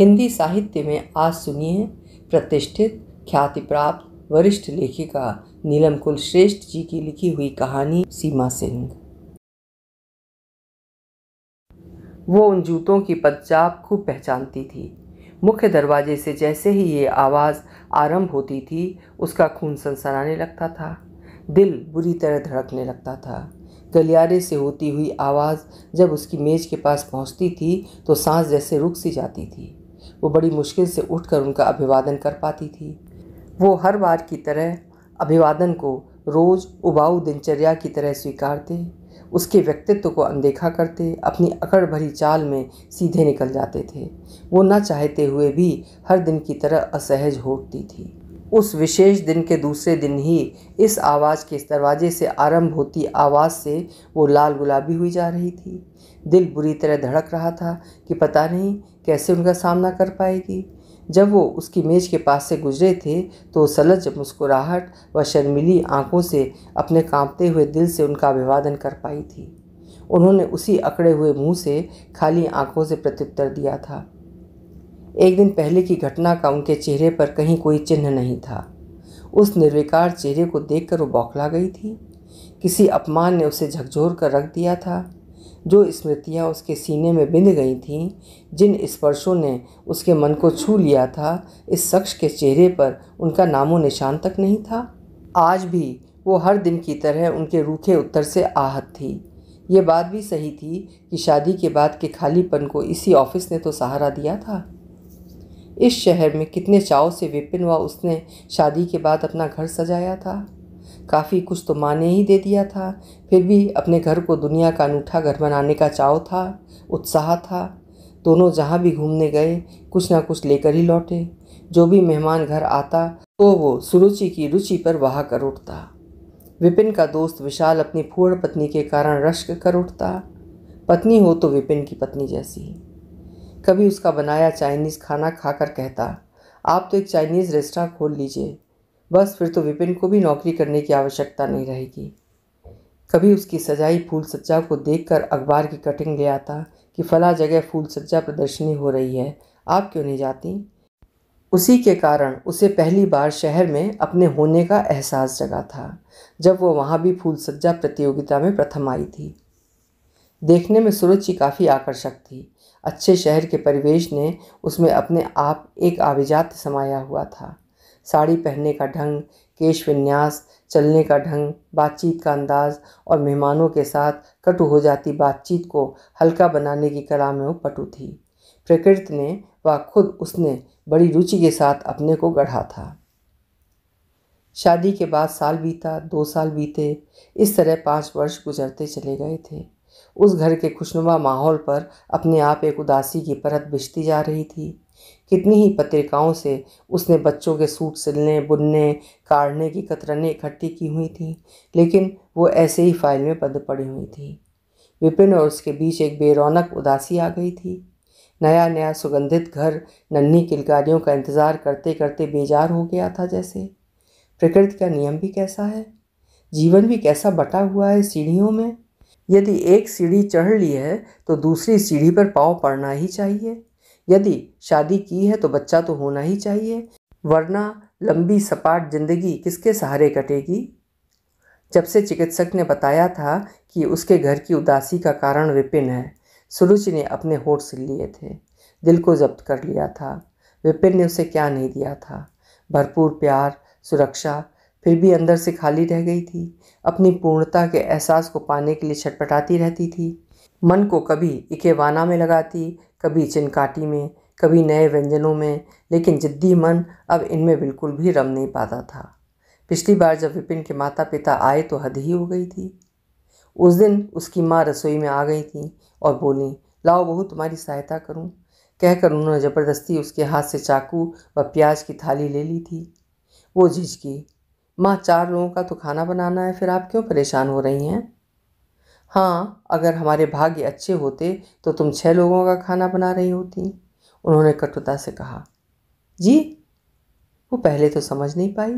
हिंदी साहित्य में आज सुनिए प्रतिष्ठित ख्याति प्राप्त वरिष्ठ लेखिका नीलम कुलश्रेष्ठ जी की लिखी हुई कहानी सीमा सिंह। वो उन जूतों की पदचाप खूब पहचानती थी। मुख्य दरवाजे से जैसे ही ये आवाज़ आरंभ होती थी उसका खून सनसनाने लगता था, दिल बुरी तरह धड़कने लगता था। गलियारे से होती हुई आवाज़ जब उसकी मेज़ के पास पहुंचती थी तो सांस जैसे रुक सी जाती थी। वो बड़ी मुश्किल से उठकर उनका अभिवादन कर पाती थी। वो हर बार की तरह अभिवादन को रोज़ उबाऊ दिनचर्या की तरह स्वीकारते, उसके व्यक्तित्व को अनदेखा करते, अपनी अकड़ भरी चाल में सीधे निकल जाते थे। वो न चाहते हुए भी हर दिन की तरह असहज हो उठती थी। उस विशेष दिन के दूसरे दिन ही इस आवाज़ के इस दरवाजे से आरंभ होती आवाज़ से वो लाल गुलाबी हुई जा रही थी। दिल बुरी तरह धड़क रहा था कि पता नहीं कैसे उनका सामना कर पाएगी। जब वो उसकी मेज़ के पास से गुजरे थे तो सलज मुस्कुराहट व शर्मीली आंखों से अपने कांपते हुए दिल से उनका अभिवादन कर पाई थी। उन्होंने उसी अकड़े हुए मुंह से खाली आंखों से प्रत्युत्तर दिया था। एक दिन पहले की घटना का उनके चेहरे पर कहीं कोई चिन्ह नहीं था। उस निर्विकार चेहरे को देखकर वो बौखला गई थी। किसी अपमान ने उसे झकझोर कर रख दिया था। जो स्मृतियाँ उसके सीने में बिंध गई थीं, जिन स्पर्शों ने उसके मन को छू लिया था, इस शख्स के चेहरे पर उनका नामो निशान तक नहीं था। आज भी वो हर दिन की तरह उनके रूखे उत्तर से आहत थी। ये बात भी सही थी कि शादी के बाद के खालीपन को इसी ऑफिस ने तो सहारा दिया था। इस शहर में कितने चाव से विपिन व उसने शादी के बाद अपना घर सजाया था। काफ़ी कुछ तो माँ ने ही दे दिया था, फिर भी अपने घर को दुनिया का अनूठा घर बनाने का चाव था, उत्साह था। दोनों जहाँ भी घूमने गए कुछ ना कुछ लेकर ही लौटे। जो भी मेहमान घर आता तो वो सुरुचि की रुचि पर वाह कर उठता। विपिन का दोस्त विशाल अपनी फूहड़ पत्नी के कारण रश्क कर उठता। पत्नी हो तो विपिन की पत्नी जैसी। कभी उसका बनाया चाइनीज़ खाना खाकर कहता, आप तो एक चाइनीज़ रेस्टोरेंट खोल लीजिए, बस फिर तो विपिन को भी नौकरी करने की आवश्यकता नहीं रहेगी। कभी उसकी सजाई फूल सज्जा को देखकर अखबार की कटिंग ले आता कि फला जगह फूल सज्जा प्रदर्शनी हो रही है, आप क्यों नहीं जाती। उसी के कारण उसे पहली बार शहर में अपने होने का एहसास जगा था जब वो वहाँ भी फूल सज्जा प्रतियोगिता में प्रथम आई थी। देखने में सुरुचि काफ़ी आकर्षक थी। अच्छे शहर के परिवेश ने उसमें अपने आप एक आभिजात्य समाया हुआ था। साड़ी पहनने का ढंग, केश विन्यास, चलने का ढंग, बातचीत का अंदाज और मेहमानों के साथ कटु हो जाती बातचीत को हल्का बनाने की कला में वो पटु थी। प्रकृति ने व खुद उसने बड़ी रुचि के साथ अपने को गढ़ा था। शादी के बाद साल बीता, 2 साल बीते, इस तरह 5 वर्ष गुजरते चले गए थे। उस घर के खुशनुमा माहौल पर अपने आप एक उदासी की परत बिछती जा रही थी। कितनी ही पत्रिकाओं से उसने बच्चों के सूट सिलने, बुनने, काढ़ने की कतरनें इकट्ठी की हुई थीं, लेकिन वो ऐसे ही फाइल में बंद पड़ी हुई थी। विपिन और उसके बीच एक बेरौनक उदासी आ गई थी। नया नया सुगंधित घर नन्ही किलकारियों का इंतज़ार करते करते बेजार हो गया था जैसे। प्रकृति का नियम भी कैसा है, जीवन भी कैसा बटा हुआ है सीढ़ियों में। यदि एक सीढ़ी चढ़ ली है तो दूसरी सीढ़ी पर पाँव पड़ना ही चाहिए। यदि शादी की है तो बच्चा तो होना ही चाहिए, वरना लंबी सपाट जिंदगी किसके सहारे कटेगी। जब से चिकित्सक ने बताया था कि उसके घर की उदासी का कारण विपिन है, सुरुचि ने अपने होठ सिल लिए थे, दिल को जब्त कर लिया था। विपिन ने उसे क्या नहीं दिया था, भरपूर प्यार, सुरक्षा, फिर भी अंदर से खाली रह गई थी। अपनी पूर्णता के एहसास को पाने के लिए छटपटाती रहती थी। मन को कभी इकेवाना में लगाती, कभी चिनकाटी में, कभी नए व्यंजनों में, लेकिन जिद्दी मन अब इनमें बिल्कुल भी रम नहीं पाता था। पिछली बार जब विपिन के माता पिता आए तो हद ही हो गई थी। उस दिन उसकी माँ रसोई में आ गई थी और बोली, लाओ बहू तुम्हारी सहायता करूं। कहकर उन्होंने ज़बरदस्ती उसके हाथ से चाकू व प्याज की थाली ले ली थी। वो झिझकी, माँ 4 लोगों का तो खाना बनाना है, फिर आप क्यों परेशान हो रही हैं। हाँ, अगर हमारे भाग्य अच्छे होते तो तुम 6 लोगों का खाना बना रही होती, उन्होंने कटुता से कहा। जी। वो पहले तो समझ नहीं पाई,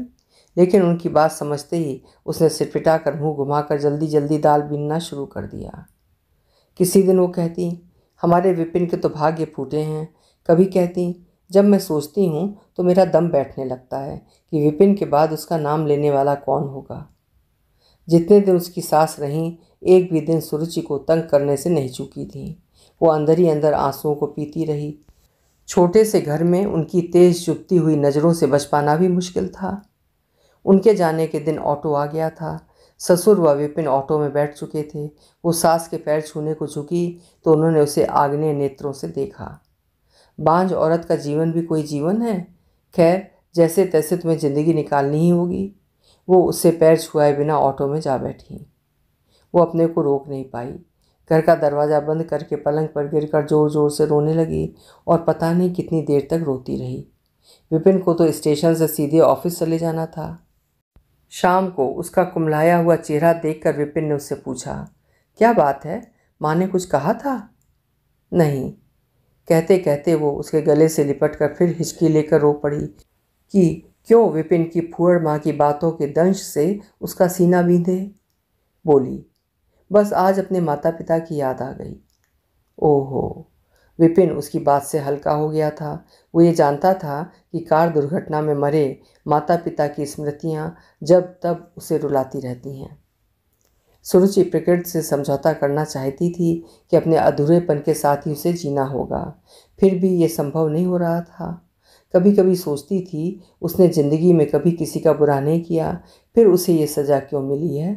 लेकिन उनकी बात समझते ही उसने सिरपिटाकर मुंह घुमाकर जल्दी जल्दी दाल बीनना शुरू कर दिया। किसी दिन वो कहती, हमारे विपिन के तो भाग्य फूटे हैं, कभी कहती, जब मैं सोचती हूँ तो मेरा दम बैठने लगता है कि विपिन के बाद उसका नाम लेने वाला कौन होगा। जितने दिन उसकी सास रहीं, एक भी दिन सुरुचि को तंग करने से नहीं चूकी थी। वो अंदर ही अंदर आंसुओं को पीती रही। छोटे से घर में उनकी तेज चुभती हुई नज़रों से बच पाना भी मुश्किल था। उनके जाने के दिन ऑटो आ गया था। ससुर व विपिन ऑटो में बैठ चुके थे। वो सास के पैर छूने को झुकी तो उन्होंने उसे आग्नेय नेत्रों से देखा। बांझ औरत का जीवन भी कोई जीवन है? खैर, जैसे तैसे तुम्हें ज़िंदगी निकालनी ही होगी। वो उससे पैर छुआए बिना ऑटो में जा बैठी। वो अपने को रोक नहीं पाई। घर का दरवाज़ा बंद करके पलंग पर गिरकर ज़ोर ज़ोर से रोने लगी और पता नहीं कितनी देर तक रोती रही। विपिन को तो स्टेशन से सीधे ऑफिस चले जाना था। शाम को उसका कुम्हलाया हुआ चेहरा देखकर विपिन ने उससे पूछा, क्या बात है, माँ ने कुछ कहा था? नहीं, कहते कहते वो उसके गले से लिपट कर फिर हिचकी लेकर रो पड़ी कि क्यों विपिन की फूहड़ माँ की बातों के दंश से उसका सीना बींधे। बोली, बस आज अपने माता पिता की याद आ गई। ओहो, विपिन उसकी बात से हल्का हो गया था। वो ये जानता था कि कार दुर्घटना में मरे माता पिता की स्मृतियाँ जब तब उसे रुलाती रहती हैं। सुरुचि प्रकृति से समझौता करना चाहती थी कि अपने अधूरेपन के साथ ही उसे जीना होगा, फिर भी ये संभव नहीं हो रहा था। कभी कभी सोचती थी, उसने ज़िंदगी में कभी किसी का बुरा नहीं किया, फिर उसे ये सज़ा क्यों मिली है।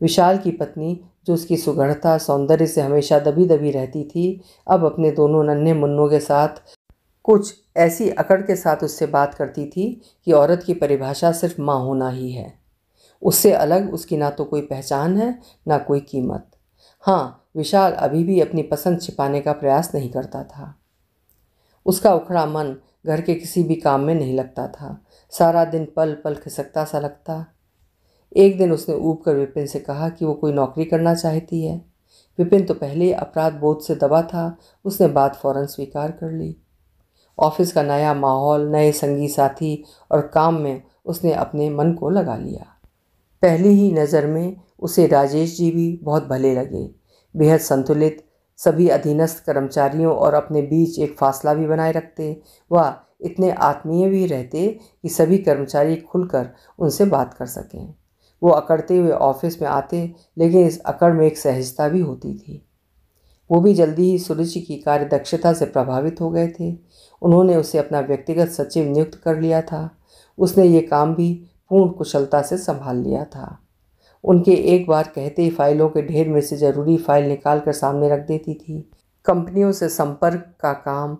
विशाल की पत्नी, जो उसकी सुघड़ता सौंदर्य से हमेशा दबी दबी रहती थी, अब अपने दोनों नन्हे मुन्नों के साथ कुछ ऐसी अकड़ के साथ उससे बात करती थी कि औरत की परिभाषा सिर्फ माँ होना ही है। उससे अलग उसकी ना तो कोई पहचान है, ना कोई कीमत। हाँ, विशाल अभी भी अपनी पसंद छिपाने का प्रयास नहीं करता था। उसका उखड़ा मन घर के किसी भी काम में नहीं लगता था। सारा दिन पल पल खिसकता सा लगता। एक दिन उसने ऊब कर विपिन से कहा कि वो कोई नौकरी करना चाहती है। विपिन तो पहले ही अपराध बोध से दबा था। उसने बात फौरन स्वीकार कर ली। ऑफिस का नया माहौल, नए संगी साथी और काम में उसने अपने मन को लगा लिया। पहली ही नज़र में उसे राजेश जी भी बहुत भले लगे। बेहद संतुलित, सभी अधीनस्थ कर्मचारियों और अपने बीच एक फासला भी बनाए रखते। वह इतने आत्मीय भी रहते कि सभी कर्मचारी खुलकर उनसे बात कर सकें। वो अकड़ते हुए ऑफिस में आते, लेकिन इस अकड़ में एक सहजता भी होती थी। वो भी जल्दी ही सुरुचि की कार्यदक्षता से प्रभावित हो गए थे। उन्होंने उसे अपना व्यक्तिगत सचिव नियुक्त कर लिया था। उसने ये काम भी पूर्ण कुशलता से संभाल लिया था। उनके एक बार कहते ही फाइलों के ढेर में से ज़रूरी फाइल निकाल कर सामने रख देती थी। कंपनियों से संपर्क का काम,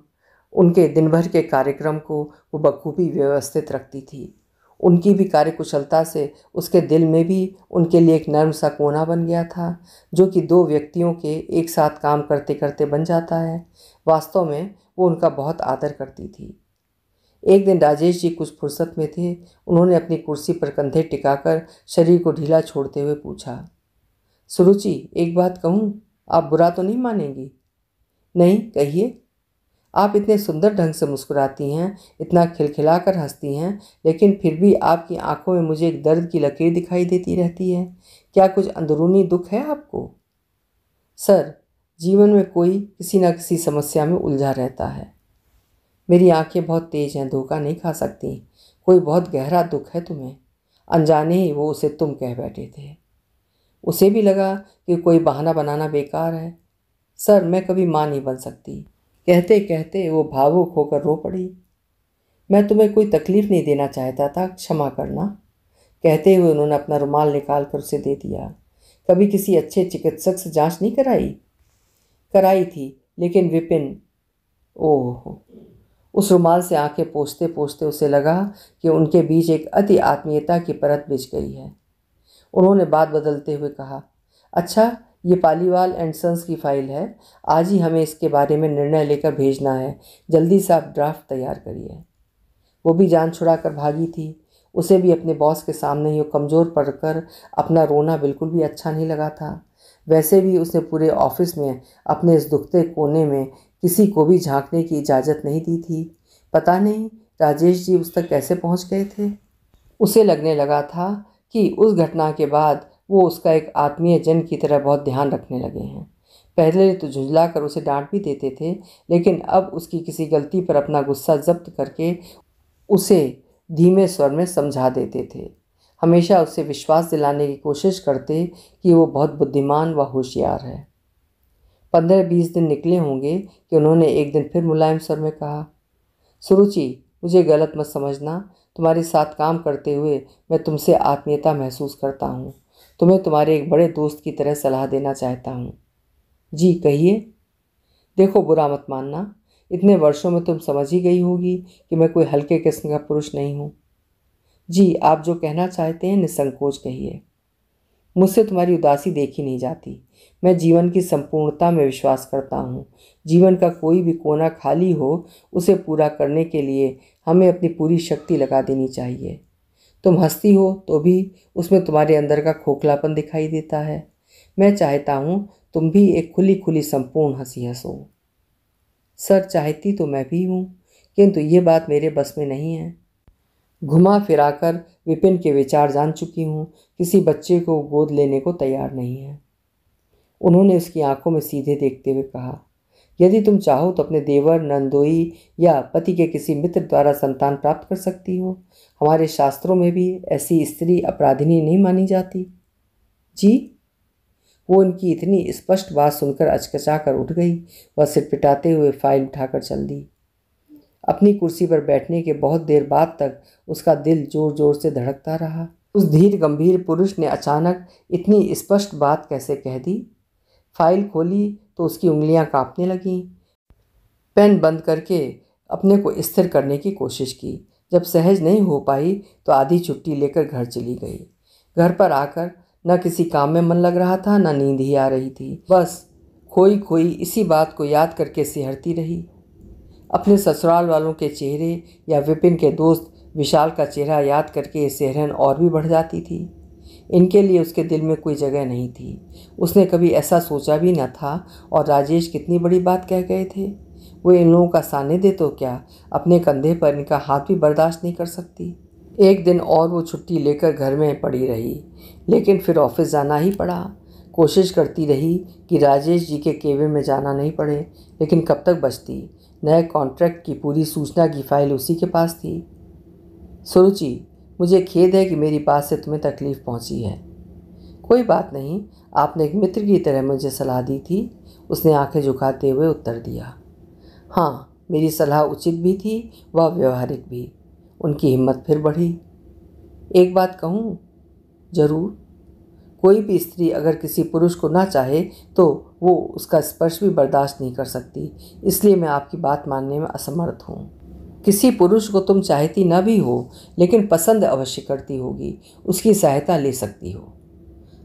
उनके दिन भर के कार्यक्रम को वो बखूबी व्यवस्थित रखती थी। उनकी भी कार्यकुशलता से उसके दिल में भी उनके लिए एक नर्म सा कोना बन गया था, जो कि दो व्यक्तियों के एक साथ काम करते करते बन जाता है। वास्तव में वो उनका बहुत आदर करती थी। एक दिन राजेश जी कुछ फुर्सत में थे। उन्होंने अपनी कुर्सी पर कंधे टिकाकर शरीर को ढीला छोड़ते हुए पूछा, सुरुचि, एक बात कहूँ, आप बुरा तो नहीं मानेंगी? नहीं, कहिए। आप इतने सुंदर ढंग से मुस्कुराती हैं, इतना खिलखिलाकर हंसती हैं, लेकिन फिर भी आपकी आंखों में मुझे एक दर्द की लकीर दिखाई देती रहती है। क्या कुछ अंदरूनी दुख है आपको? सर, जीवन में कोई किसी न किसी समस्या में उलझा रहता है। मेरी आंखें बहुत तेज हैं, धोखा नहीं खा सकती। कोई बहुत गहरा दुख है तुम्हें। अनजाने ही वो उसे तुम कह बैठे थे। उसे भी लगा कि कोई बहाना बनाना बेकार है। सर, मैं कभी माँ नहीं बन सकती। कहते कहते वो भावुक होकर रो पड़ी। मैं तुम्हें कोई तकलीफ़ नहीं देना चाहता था, क्षमा करना। कहते हुए उन्होंने अपना रुमाल निकाल कर उसे दे दिया। कभी किसी अच्छे चिकित्सक से जांच नहीं कराई? कराई थी, लेकिन विपिन। ओह, उस रुमाल से आंखें पोंछते पोंछते उसे लगा कि उनके बीच एक अति आत्मीयता की परत बिछ गई है। उन्होंने बात बदलते हुए कहा, अच्छा, ये पालीवाल एंड सन्स की फाइल है। आज ही हमें इसके बारे में निर्णय लेकर भेजना है। जल्दी से आप ड्राफ्ट तैयार करिए। वो भी जान छुड़ा कर भागी थी। उसे भी अपने बॉस के सामने ही कमज़ोर पड़कर अपना रोना बिल्कुल भी अच्छा नहीं लगा था। वैसे भी उसने पूरे ऑफिस में अपने इस दुखते कोने में किसी को भी झांकने की इजाज़त नहीं दी थी। पता नहीं राजेश जी उस तक कैसे पहुंच गए थे। उसे लगने लगा था कि उस घटना के बाद वो उसका एक आत्मीय जन की तरह बहुत ध्यान रखने लगे हैं। पहले तो झुंझला कर उसे डांट भी देते थे, लेकिन अब उसकी किसी गलती पर अपना गुस्सा जब्त करके उसे धीमे स्वर में समझा देते थे। हमेशा उसे विश्वास दिलाने की कोशिश करते कि वो बहुत बुद्धिमान व होशियार है। 15-20 दिन निकले होंगे कि उन्होंने एक दिन फिर मुलायम स्वर में कहा, सुरुचि, मुझे गलत मत समझना। तुम्हारे साथ काम करते हुए मैं तुमसे आत्मीयता महसूस करता हूँ। तुम्हें तुम्हारे एक बड़े दोस्त की तरह सलाह देना चाहता हूँ। जी कहिए। देखो, बुरा मत मानना, इतने वर्षों में तुम समझ ही गई होगी कि मैं कोई हल्के किस्म का पुरुष नहीं हूँ। जी, आप जो कहना चाहते हैं निसंकोच कहिए। मुझसे तुम्हारी उदासी देखी नहीं जाती। मैं जीवन की संपूर्णता में विश्वास करता हूँ। जीवन का कोई भी कोना खाली हो, उसे पूरा करने के लिए हमें अपनी पूरी शक्ति लगा देनी चाहिए। तुम हंसती हो तो भी उसमें तुम्हारे अंदर का खोखलापन दिखाई देता है। मैं चाहता हूँ तुम भी एक खुली खुली संपूर्ण हंसी हंसो। सर, चाहती तो मैं भी हूँ, किंतु ये बात मेरे बस में नहीं है। घुमा फिराकर विपिन के विचार जान चुकी हूँ। किसी बच्चे को गोद लेने को तैयार नहीं है। उन्होंने उसकी आंखों में सीधे देखते हुए कहा, यदि तुम चाहो तो अपने देवर, नंदोई या पति के किसी मित्र द्वारा संतान प्राप्त कर सकती हो। हमारे शास्त्रों में भी ऐसी स्त्री अपराधिनी नहीं मानी जाती। जी। वो उनकी इतनी स्पष्ट बात सुनकर अचकचा कर उठ गई। वह सिर पिटाते हुए फाइल उठाकर चल दी। अपनी कुर्सी पर बैठने के बहुत देर बाद तक उसका दिल जोर जोर से धड़कता रहा। उस धीर गंभीर पुरुष ने अचानक इतनी स्पष्ट बात कैसे कह दी? फाइल खोली तो उसकी उंगलियां कांपने लगीं। पेन बंद करके अपने को स्थिर करने की कोशिश की। जब सहज नहीं हो पाई तो आधी छुट्टी लेकर घर चली गई। घर पर आकर न किसी काम में मन लग रहा था, न नींद ही आ रही थी। बस खोई खोई इसी बात को याद करके सिहरती रही। अपने ससुराल वालों के चेहरे या विपिन के दोस्त विशाल का चेहरा याद करके ये सिहरन और भी बढ़ जाती थी। इनके लिए उसके दिल में कोई जगह नहीं थी। उसने कभी ऐसा सोचा भी न था। और राजेश कितनी बड़ी बात कह गए थे। वो इन लोगों का सानिध्य तो क्या, अपने कंधे पर इनका हाथ भी बर्दाश्त नहीं कर सकती। एक दिन और वो छुट्टी लेकर घर में पड़ी रही, लेकिन फिर ऑफिस जाना ही पड़ा। कोशिश करती रही कि राजेश जी के केबिन में जाना नहीं पड़े, लेकिन कब तक बचती। नए कॉन्ट्रैक्ट की पूरी सूचना की फाइल उसी के पास थी। सुरुचि, मुझे खेद है कि मेरी बात से तुम्हें तकलीफ पहुंची है। कोई बात नहीं, आपने एक मित्र की तरह मुझे सलाह दी थी। उसने आंखें झुकाते हुए उत्तर दिया। हाँ, मेरी सलाह उचित भी थी व व्यवहारिक भी। उनकी हिम्मत फिर बढ़ी। एक बात कहूँ? जरूर। कोई भी स्त्री अगर किसी पुरुष को ना चाहे तो वो उसका स्पर्श भी बर्दाश्त नहीं कर सकती। इसलिए मैं आपकी बात मानने में असमर्थ हूँ। किसी पुरुष को तुम चाहती न भी हो, लेकिन पसंद अवश्य करती होगी, उसकी सहायता ले सकती हो।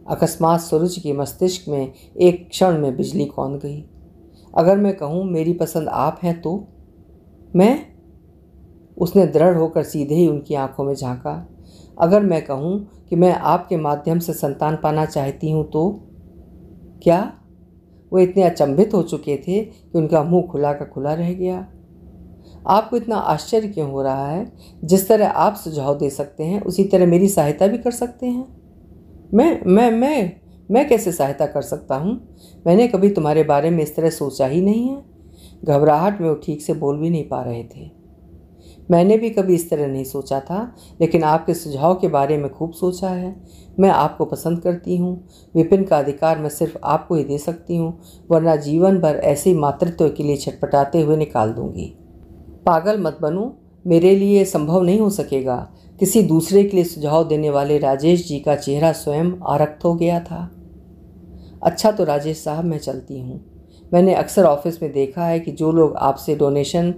अकस्मात सुरुचि के मस्तिष्क में एक क्षण में बिजली कौंध गई। अगर मैं कहूँ मेरी पसंद आप हैं तो? मैं? उसने दृढ़ होकर सीधे ही उनकी आंखों में झांका। अगर मैं कहूँ कि मैं आपके माध्यम से संतान पाना चाहती हूँ तो? क्या? वो इतने अचंभित हो चुके थे कि उनका मुंह खुला का खुला रह गया। आपको इतना आश्चर्य क्यों हो रहा है? जिस तरह आप सुझाव दे सकते हैं उसी तरह मेरी सहायता भी कर सकते हैं। मैं कैसे सहायता कर सकता हूँ? मैंने कभी तुम्हारे बारे में इस तरह सोचा ही नहीं है। घबराहट में वो ठीक से बोल भी नहीं पा रहे थे। मैंने भी कभी इस तरह नहीं सोचा था, लेकिन आपके सुझाव के बारे में खूब सोचा है। मैं आपको पसंद करती हूँ। विपिन का अधिकार मैं सिर्फ आपको ही दे सकती हूँ, वरना जीवन भर ऐसे ही मातृत्व के लिए छटपटाते हुए निकाल दूंगी। पागल मत बनो, मेरे लिए संभव नहीं हो सकेगा। किसी दूसरे के लिए सुझाव देने वाले राजेश जी का चेहरा स्वयं आरक्त हो गया था। अच्छा तो राजेश साहब, मैं चलती हूँ। मैंने अक्सर ऑफिस में देखा है कि जो लोग आपसे डोनेशन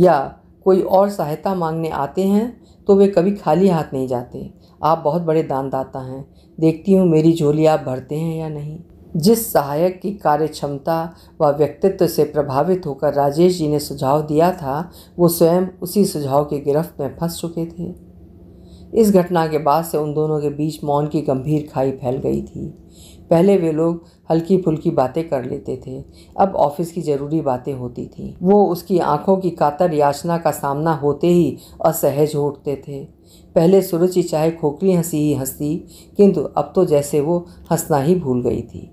या कोई और सहायता मांगने आते हैं तो वे कभी खाली हाथ नहीं जाते। आप बहुत बड़े दानदाता हैं। देखती हूँ मेरी झोली आप भरते हैं या नहीं। जिस सहायक की कार्य क्षमता व व्यक्तित्व से प्रभावित होकर राजेश जी ने सुझाव दिया था, वो स्वयं उसी सुझाव की गिरफ्त में फंस चुके थे। इस घटना के बाद से उन दोनों के बीच मौन की गंभीर खाई फैल गई थी। पहले वे लोग हल्की फुल्की बातें कर लेते थे, अब ऑफिस की ज़रूरी बातें होती थीं। वो उसकी आंखों की कातर याचना का सामना होते ही असहज हो उठते थे। पहले सुरुचि चाहे खोखली हंसी ही हंसती, किंतु अब तो जैसे वो हंसना ही भूल गई थी।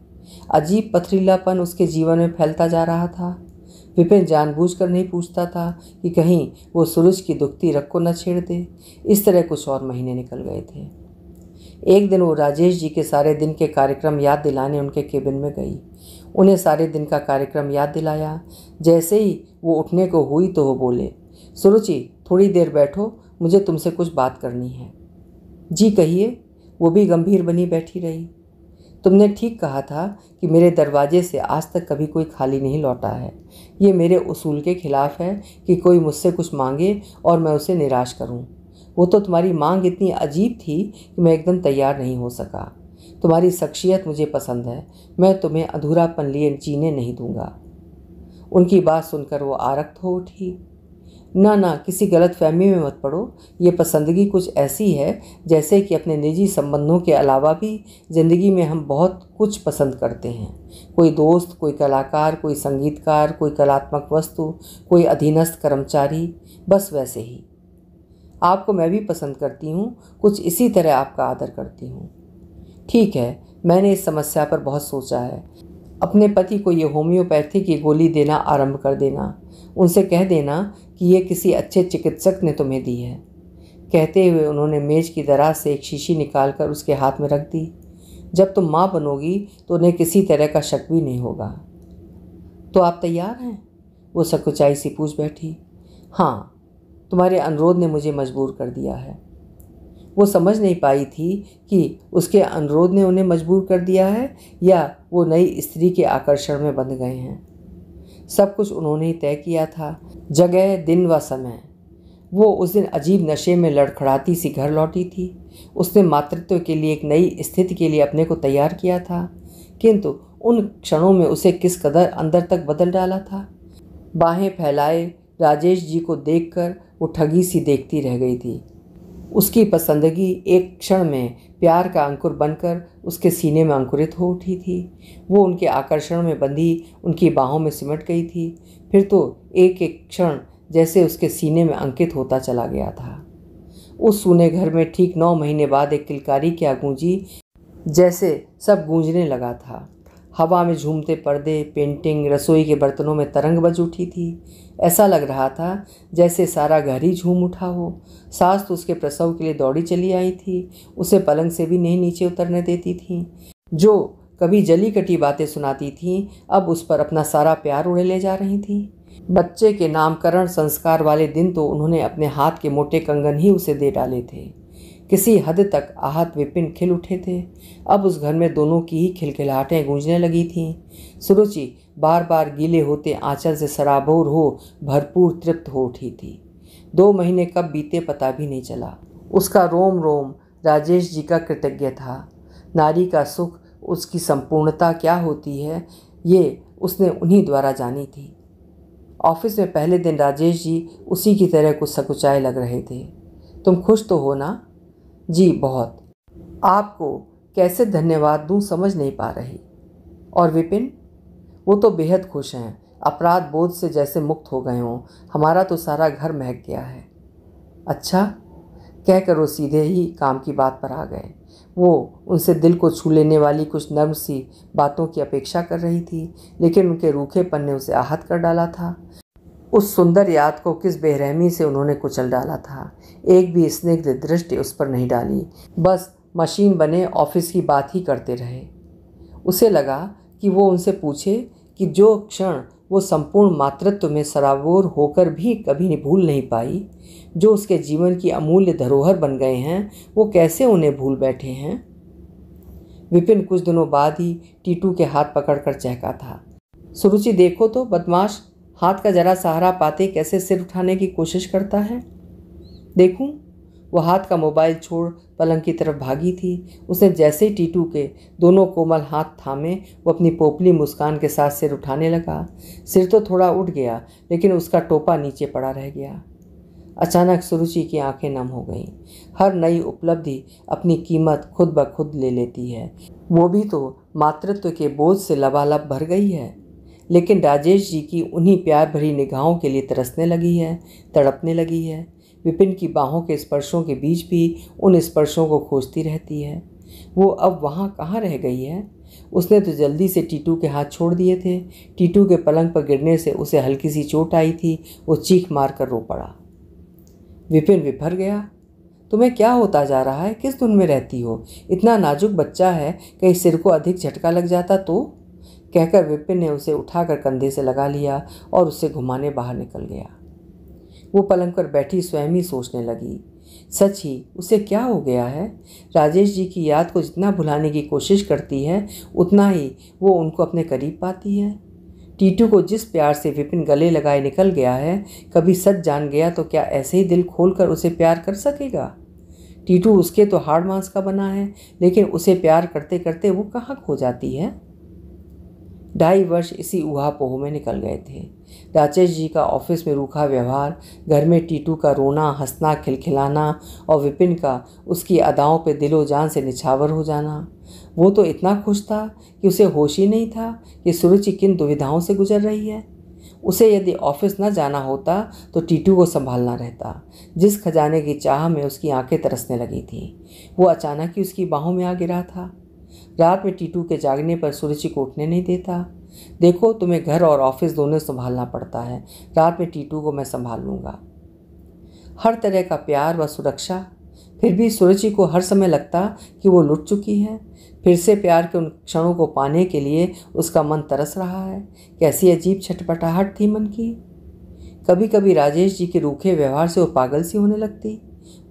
अजीब पथरीलापन उसके जीवन में फैलता जा रहा था। विपिन जानबूझकर नहीं पूछता था कि कहीं वो सूरज की दुखती रग को न छेड़ दे। इस तरह कुछ और महीने निकल गए थे। एक दिन वो राजेश जी के सारे दिन के कार्यक्रम याद दिलाने उनके केबिन में गई। उन्हें सारे दिन का कार्यक्रम याद दिलाया। जैसे ही वो उठने को हुई तो वो बोले, सुरुचि थोड़ी देर बैठो, मुझे तुमसे कुछ बात करनी है। जी कहिए। वो भी गंभीर बनी बैठी रही। तुमने ठीक कहा था कि मेरे दरवाजे से आज तक कभी कोई खाली नहीं लौटा है। ये मेरे उसूल के खिलाफ है कि कोई मुझसे कुछ मांगे और मैं उसे निराश करूं। वो तो तुम्हारी मांग इतनी अजीब थी कि मैं एकदम तैयार नहीं हो सका। तुम्हारी शख्सियत मुझे पसंद है, मैं तुम्हें अधूरापन लिए जीने नहीं दूंगा। उनकी बात सुनकर वो आरक्त हो उठी। ना, किसी गलत फहमी में मत पड़ो। ये पसंदगी कुछ ऐसी है जैसे कि अपने निजी संबंधों के अलावा भी ज़िंदगी में हम बहुत कुछ पसंद करते हैं। कोई दोस्त, कोई कलाकार, कोई संगीतकार, कोई कलात्मक वस्तु, कोई अधीनस्थ कर्मचारी, बस वैसे ही। आपको मैं भी पसंद करती हूँ, कुछ इसी तरह आपका आदर करती हूँ। ठीक है, मैंने इस समस्या पर बहुत सोचा है। अपने पति को ये होम्योपैथी की गोली देना आरंभ कर देना। उनसे कह देना कि ये किसी अच्छे चिकित्सक ने तुम्हें दी है। कहते हुए उन्होंने मेज की दराज से एक शीशी निकालकर उसके हाथ में रख दी। जब तुम माँ बनोगी तो उन्हें किसी तरह का शक भी नहीं होगा। तो आप तैयार हैं? वो सकुचाई सी पूछ बैठी। हाँ, तुम्हारे अनुरोध ने मुझे मजबूर कर दिया है। वो समझ नहीं पाई थी कि उसके अनुरोध ने उन्हें मजबूर कर दिया है या वो नई स्त्री के आकर्षण में बंध गए हैं। सब कुछ उन्होंने ही तय किया था, जगह, दिन व समय। वो उस दिन अजीब नशे में लड़खड़ाती सी घर लौटी थी। उसने मातृत्व के लिए एक नई स्थिति के लिए अपने को तैयार किया था, किंतु उन क्षणों में उसे किस कदर अंदर तक बदल डाला था। बाहें फैलाए राजेश जी को देखकर वो ठगी सी देखती रह गई थी। उसकी पसंदगी एक क्षण में प्यार का अंकुर बनकर उसके सीने में अंकुरित हो उठी थी। वो उनके आकर्षण में बंधी उनकी बाहों में सिमट गई थी। फिर तो एक एक क्षण जैसे उसके सीने में अंकित होता चला गया था। उस सूने घर में ठीक 9 महीने बाद एक किलकारी क्या गूंजी, जैसे सब गूंजने लगा था। हवा में झूमते पर्दे, पेंटिंग, रसोई के बर्तनों में तरंग बज उठी थी। ऐसा लग रहा था जैसे सारा घर ही झूम उठा हो। सास तो उसके प्रसव के लिए दौड़ी चली आई थी। उसे पलंग से भी नहीं नीचे उतरने देती थी। जो कभी जली कटी बातें सुनाती थीं, अब उस पर अपना सारा प्यार उड़े ले जा रही थी। बच्चे के नामकरण संस्कार वाले दिन तो उन्होंने अपने हाथ के मोटे कंगन ही उसे दे डाले थे। किसी हद तक आहत विपिन खिल उठे थे। अब उस घर में दोनों की ही खिलखिलाहटें गूंजने लगी थीं। सुरुचि बार बार गीले होते आंचल से सराबोर हो भरपूर तृप्त हो उठी थी। 2 महीने कब बीते पता भी नहीं चला। उसका रोम रोम राजेश जी का कृतज्ञ था। नारी का सुख, उसकी संपूर्णता क्या होती है, ये उसने उन्हीं द्वारा जानी थी। ऑफिस में पहले दिन राजेश जी उसी की तरह कुछ सकुचाए लग रहे थे। तुम खुश तो हो ना? जी बहुत। आपको कैसे धन्यवाद दूं समझ नहीं पा रही। और विपिन? वो तो बेहद खुश हैं, अपराध बोध से जैसे मुक्त हो गए हों। हमारा तो सारा घर महक गया है। अच्छा, कहकर वो सीधे ही काम की बात पर आ गए। वो उनसे दिल को छू लेने वाली कुछ नर्म सी बातों की अपेक्षा कर रही थी, लेकिन उनके रूखेपन ने उसे आहत कर डाला था। उस सुंदर याद को किस बेरहमी से उन्होंने कुचल डाला था। एक भी स्निग्ध दृष्टि उस पर नहीं डाली, बस मशीन बने ऑफिस की बात ही करते रहे। उसे लगा कि वो उनसे पूछे कि जो क्षण वो संपूर्ण मातृत्व में सराबोर होकर भी कभी भूल नहीं पाई, जो उसके जीवन की अमूल्य धरोहर बन गए हैं, वो कैसे उन्हें भूल बैठे हैं। विपिन कुछ दिनों बाद ही टीटू के हाथ पकड़कर चहका था। सुरुचि देखो तो बदमाश, हाथ का जरा सहारा पाते कैसे सिर उठाने की कोशिश करता है। देखूं? वो हाथ का मोबाइल छोड़ पलंग की तरफ भागी थी। उसने जैसे ही टीटू के दोनों कोमल हाथ थामे, वो अपनी पोपली मुस्कान के साथ सिर उठाने लगा। सिर तो थोड़ा उठ गया, लेकिन उसका टोपा नीचे पड़ा रह गया। अचानक सुरुचि की आंखें नम हो गईं। हर नई उपलब्धि अपनी कीमत खुद ब खुद ले लेती है। वो भी तो मातृत्व के बोझ से लबालब भर गई है, लेकिन राजेश जी की उन्हीं प्यार भरी निगाहों के लिए तरसने लगी है, तड़पने लगी है। विपिन की बाहों के स्पर्शों के बीच भी उन स्पर्शों को खोजती रहती है। वो अब वहाँ कहाँ रह गई है? उसने तो जल्दी से टीटू के हाथ छोड़ दिए थे। टीटू के पलंग पर गिरने से उसे हल्की सी चोट आई थी। वो चीख मार कर रो पड़ा। विपिन विभर गया। तुम्हें क्या होता जा रहा है? किस धुन में रहती हो? इतना नाजुक बच्चा है, कहीं सिर को अधिक झटका लग जाता तो? कहकर विपिन ने उसे उठाकर कंधे से लगा लिया और उसे घुमाने बाहर निकल गया। वो पलंग पर बैठी स्वयं ही सोचने लगी, सच ही उसे क्या हो गया है? राजेश जी की याद को जितना भुलाने की कोशिश करती है, उतना ही वो उनको अपने करीब पाती है। टीटू को जिस प्यार से विपिन गले लगाए निकल गया है, कभी सच जान गया तो क्या ऐसे ही दिल खोलकर उसे प्यार कर सकेगा? टीटू उसके तो हाड़ मांस का बना है, लेकिन उसे प्यार करते करते वो कहाँ खो जाती है। 2.5 वर्ष इसी ऊहापोह में निकल गए थे। राजेश जी का ऑफिस में रूखा व्यवहार, घर में टीटू का रोना, हंसना, खिलखिलाना और विपिन का उसकी अदाओं पे दिलो जान से निछावर हो जाना। वो तो इतना खुश था कि उसे होश ही नहीं था कि सुरुचि किन दुविधाओं से गुजर रही है। उसे यदि ऑफिस न जाना होता तो टीटू को संभालना रहता। जिस खजाने की चाह में उसकी आंखें तरसने लगी थीं, वो अचानक ही उसकी बाहों में आ गिरा था। रात में टीटू के जागने पर सुरुचि को उठने नहीं देता। देखो, तुम्हें घर और ऑफिस दोनों संभालना पड़ता है। रात में टीटू को मैं संभाल लूँगा। हर तरह का प्यार व सुरक्षा, फिर भी सुरुचि को हर समय लगता कि वो लुट चुकी है। फिर से प्यार के उन क्षणों को पाने के लिए उसका मन तरस रहा है। कैसी अजीब छटपटाहट थी मन की। कभी कभी राजेश जी के रूखे व्यवहार से वो पागल सी होने लगती।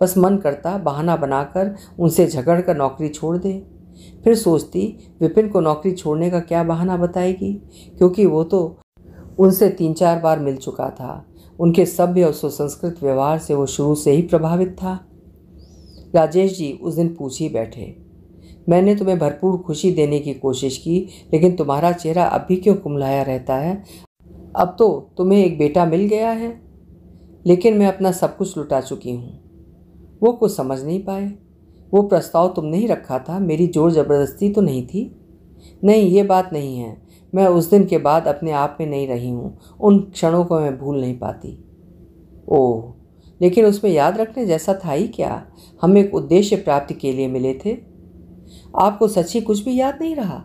बस मन करता बहाना बनाकर उनसे झगड़ कर नौकरी छोड़ दे। फिर सोचती, विपिन को नौकरी छोड़ने का क्या बहाना बताएगी, क्योंकि वो तो उनसे 3-4 बार मिल चुका था। उनके सभ्य और सुसंस्कृत व्यवहार से वो शुरू से ही प्रभावित था। राजेश जी उस दिन पूछ ही बैठे, मैंने तुम्हें भरपूर खुशी देने की कोशिश की, लेकिन तुम्हारा चेहरा अब भी क्यों कुम्हलाया रहता है? अब तो तुम्हें एक बेटा मिल गया है, लेकिन मैं अपना सब कुछ लुटा चुकी हूँ। वो कुछ समझ नहीं पाए। वो प्रस्ताव तुमने ही रखा था, मेरी जोर ज़बरदस्ती तो नहीं थी। नहीं, ये बात नहीं है। मैं उस दिन के बाद अपने आप में नहीं रही हूँ। उन क्षणों को मैं भूल नहीं पाती। ओह, लेकिन उसमें याद रखने जैसा था ही क्या? हम एक उद्देश्य प्राप्ति के लिए मिले थे। आपको सच्ची कुछ भी याद नहीं रहा?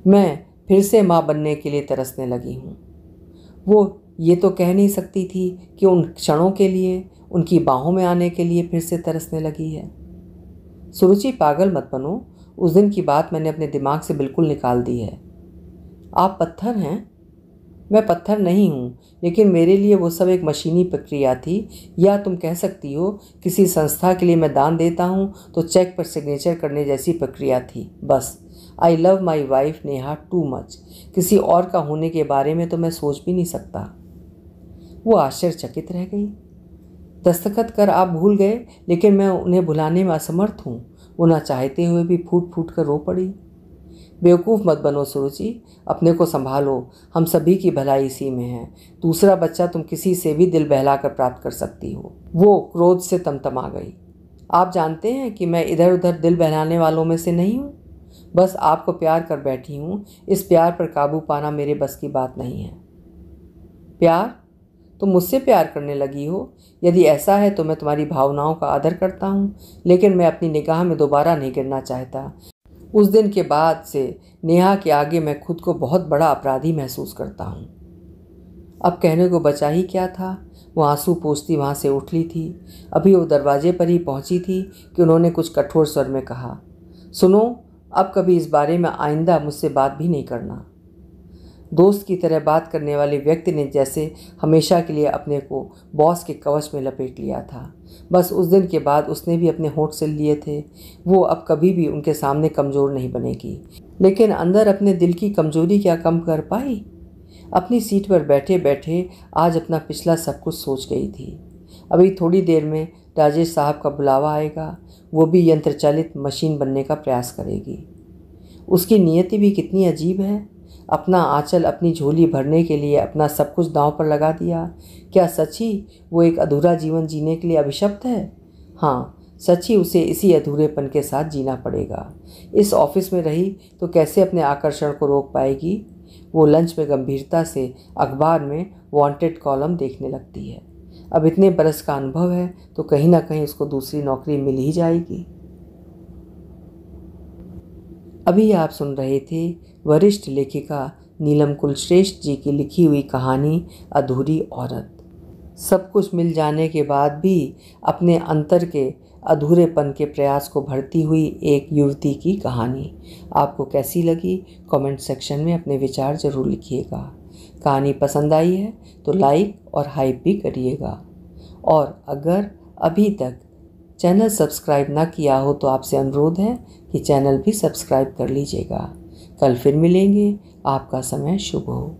मैं फिर से माँ बनने के लिए तरसने लगी हूँ। वो ये तो कह नहीं सकती थी कि उन क्षणों के लिए, उनकी बाहों में आने के लिए फिर से तरसने लगी है। सुरुचि, पागल मत बनो। उस दिन की बात मैंने अपने दिमाग से बिल्कुल निकाल दी है। आप पत्थर हैं? मैं पत्थर नहीं हूँ, लेकिन मेरे लिए वो सब एक मशीनी प्रक्रिया थी, या तुम कह सकती हो किसी संस्था के लिए मैं दान देता हूँ तो चेक पर सिग्नेचर करने जैसी प्रक्रिया थी। बस I love my wife Neha too much. किसी और का होने के बारे में तो मैं सोच भी नहीं सकता। वो आश्चर्यचकित रह गई। दस्तखत कर आप भूल गए, लेकिन मैं उन्हें भुलाने में असमर्थ हूँ। वो ना चाहते हुए भी फूट फूट कर रो पड़ी। बेवकूफ़ मत बनो सुरुचि, अपने को संभालो। हम सभी की भलाई इसी में है। दूसरा बच्चा तुम किसी से भी दिल बहला कर प्राप्त कर सकती हो। वो क्रोध से तमतमा गई। आप जानते हैं कि मैं इधर उधर दिल बहलाने वालों में से नहीं हूँ। बस आपको प्यार कर बैठी हूँ। इस प्यार पर काबू पाना मेरे बस की बात नहीं है। प्यार? तुम मुझसे प्यार करने लगी हो? यदि ऐसा है तो मैं तुम्हारी भावनाओं का आदर करता हूँ, लेकिन मैं अपनी निगाह में दोबारा नहीं गिरना चाहता। उस दिन के बाद से नेहा के आगे मैं खुद को बहुत बड़ा अपराधी महसूस करता हूँ। अब कहने को बचा ही क्या था। वो आंसू पोंछती वहाँ से उठ ली थी। अभी वो दरवाजे पर ही पहुँची थी कि उन्होंने कुछ कठोर स्वर में कहा, सुनो, अब कभी इस बारे में आइंदा मुझसे बात भी नहीं करना। दोस्त की तरह बात करने वाले व्यक्ति ने जैसे हमेशा के लिए अपने को बॉस के कवच में लपेट लिया था। बस उस दिन के बाद उसने भी अपने होंठ सिल लिए थे। वो अब कभी भी उनके सामने कमज़ोर नहीं बनेगी, लेकिन अंदर अपने दिल की कमज़ोरी क्या कम कर पाई? अपनी सीट पर बैठे बैठे आज अपना पिछला सब कुछ सोच गई थी। अभी थोड़ी देर में राजेश साहब का बुलावा आएगा। वो भी यंत्र चालित मशीन बनने का प्रयास करेगी। उसकी नियति भी कितनी अजीब है। अपना आंचल, अपनी झोली भरने के लिए अपना सब कुछ दांव पर लगा दिया। क्या सच ही वो एक अधूरा जीवन जीने के लिए अभिशप्त है? हाँ, सच ही उसे इसी अधूरेपन के साथ जीना पड़ेगा। इस ऑफिस में रही तो कैसे अपने आकर्षण को रोक पाएगी? वो लंच में गंभीरता से अखबार में वांटेड कॉलम देखने लगती है। अब इतने बरस का अनुभव है तो कहीं ना कहीं उसको दूसरी नौकरी मिल ही जाएगी। अभी आप सुन रहे थे वरिष्ठ लेखिका नीलम कुलश्रेष्ठ जी की लिखी हुई कहानी अधूरी औरत। सब कुछ मिल जाने के बाद भी अपने अंतर के अधूरेपन के प्रयास को भरती हुई एक युवती की कहानी आपको कैसी लगी कमेंट सेक्शन में अपने विचार ज़रूर लिखिएगा। कहानी पसंद आई है तो लाइक और हाइप भी करिएगा, और अगर अभी तक चैनल सब्सक्राइब ना किया हो तो आपसे अनुरोध है कि चैनल भी सब्सक्राइब कर लीजिएगा। कल फिर मिलेंगे। आपका समय शुभ हो।